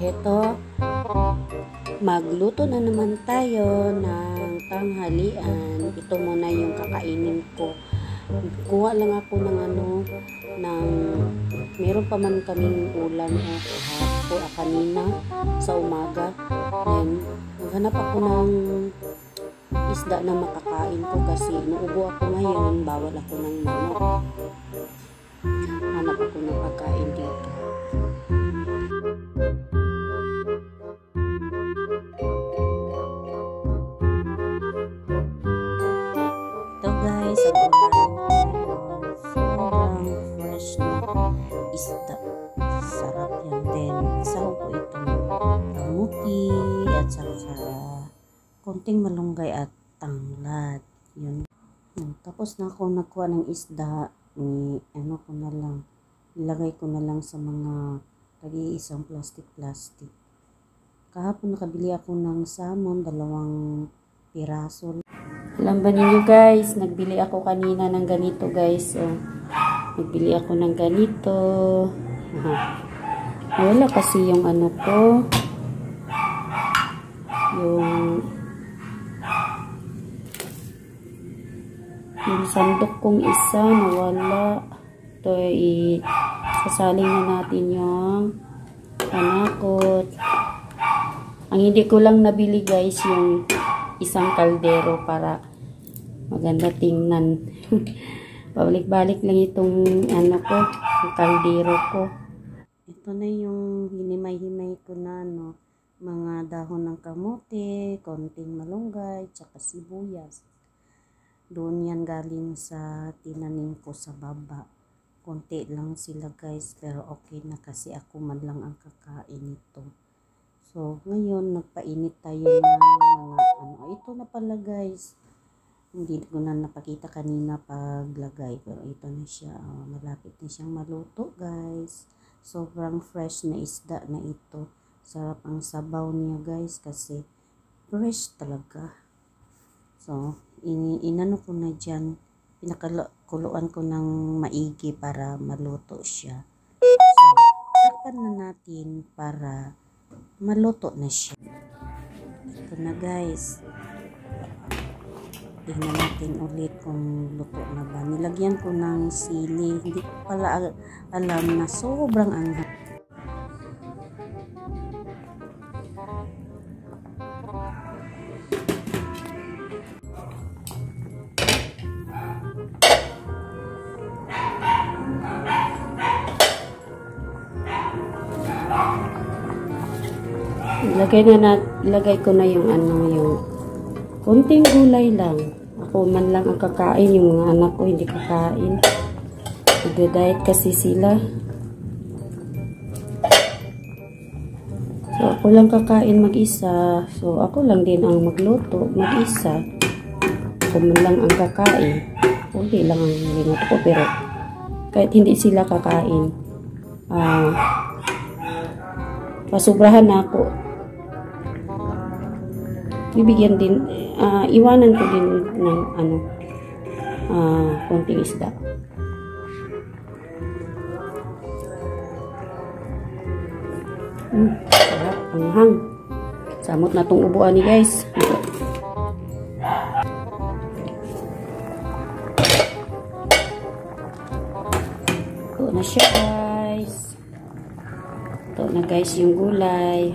Ito, magluto na naman tayo ng tanghalian. Ito muna yung kakainin ko. Kuha lang ako ng meron pa man kaming ulam kanina sa umaga. Then, maghanap ako ng isda na makakain ko kasi inuubo ako ngayon. Bawal ako ng manok. Hanap ako ng pagkain dito. Guys, ang ulam ngayon, sobrang fresh na isda. Sarap yan din. Sahog ko itong kamuti at saka konting malunggay at tanglad. Yun. Tapos na ako nagkuha ng isda. Ilagay ko na lang sa mga isang plastic. Kahapon nakabili ako ng salmon, 2 piraso. Alam ba ninyo guys, nagbili ako kanina ng ganito guys. Nagbili ako ng ganito. Wala kasi yung yung sandok kong isa nawala. Ito sasaling na natin yung panakot. Ang hindi ko lang nabili guys yung isang kaldero para maganda tingnan. Pabalik-balik lang itong yung kaldero ko. Ito na yung hinimay-himay ko na mga dahon ng kamote, konting malunggay, tsaka sibuyas. Doon yan galing sa tinanim ko sa baba. Konti lang sila guys, pero okay na kasi ako man lang ang kakain ito. So, ngayon, nagpainit tayo ng mga ito na pala guys. Hindi ko na napakita kanina paglagay. Pero ito na siya. Malapit na siyang maluto guys. Sobrang fresh na isda na ito. Sarap ang sabaw niya guys kasi fresh talaga. So, inano ko na dyan. Pinakuluan ko ng maigi para maluto siya. So, takpan na natin para maluto na siya. Ito na guys. Tingnan natin ulit kung luto na ba. Nilagyan ko ng sili. Hindi ko pala alam na sobrang anghang. Ilagay ko na yung yung konting gulay lang. Ako man lang ang kakain, yung mga anak ko hindi kakain. Nagda-diet kasi sila. So ako lang kakain mag-isa. So ako lang din ang magluto mag-isa. Ako man lang ang kakain. Hindi lang ang niluto ko, pero kahit hindi sila kakain, pasubrahan na ako. Bibigyan din, iwanan ko din ng konting isda. Sarap, anghang. Samot na tong ubuan ni guys. Ito na siya guys. Ito na guys yung gulay.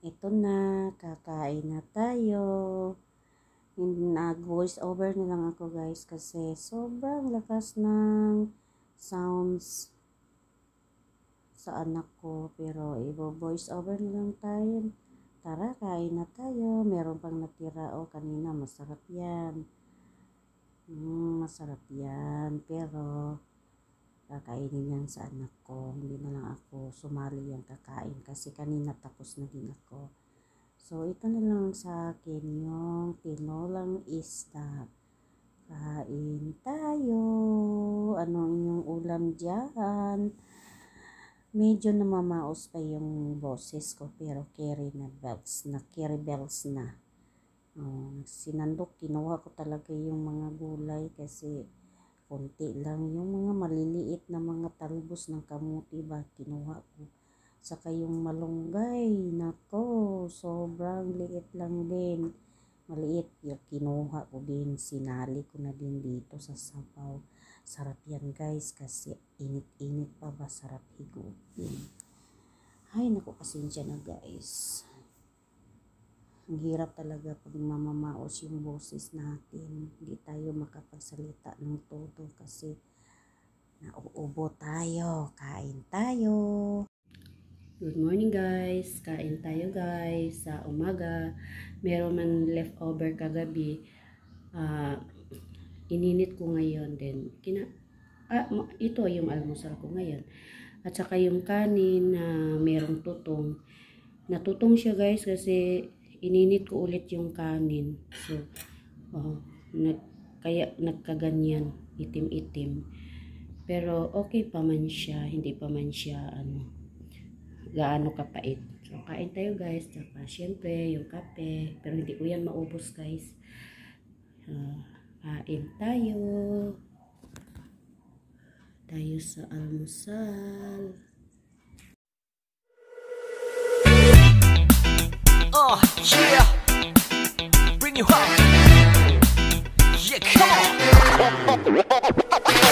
Ito na, kakain na tayo. Nag-voice over na lang ako guys kasi sobrang lakas ng sounds sa anak ko, pero i-voice over na lang tayo. Tara, kain na tayo. Meron pang natira. Kanina masarap yan. Masarap yan. Pero kakainin yan sa anak ko. Hindi na lang ako sumali yung kakain kasi kanina tapos na din ako. So, ito na lang sa akin yung tinolang isda. Kain tayo. Ano inyong ulam dyan? Medyo namamaos pa yung boses ko pero carry bells na. Sinandok, kinuha ko talaga yung mga gulay kasi konti lang. Yung mga maliliit na mga talbos ng kamuti ba, kinuha ko. Saka yung malunggay, nako, sobrang liit lang din. Maliit, yung kinuha ko din, sinali ko na din dito sa sabaw. Sarap yan guys, kasi init-init pa ba, sarap higupin. Ay, naku, pasensya na guys. Ang hirap talaga pag mamamaos yung boses natin. Hindi tayo makapagsalita ng todo kasi nauubo tayo. Kain tayo. Good morning guys. Kain tayo guys. Sa umaga, meron man leftover kagabi. Ininit ko ngayon din. Ito yung almusal ko ngayon. At saka yung kanin na merong tutong. Natutong siya guys kasi ininit ko ulit yung kanin. So, kaya nagkaganyan, itim-itim. Pero okay pa man siya, hindi pa man siya gaano kapait. So, kain tayo guys. Saka syempre yung kape. Pero hindi ko yan maubos guys. Kain tayo. Tayo sa almusal. Yeah, bring you up. Yeah, come on.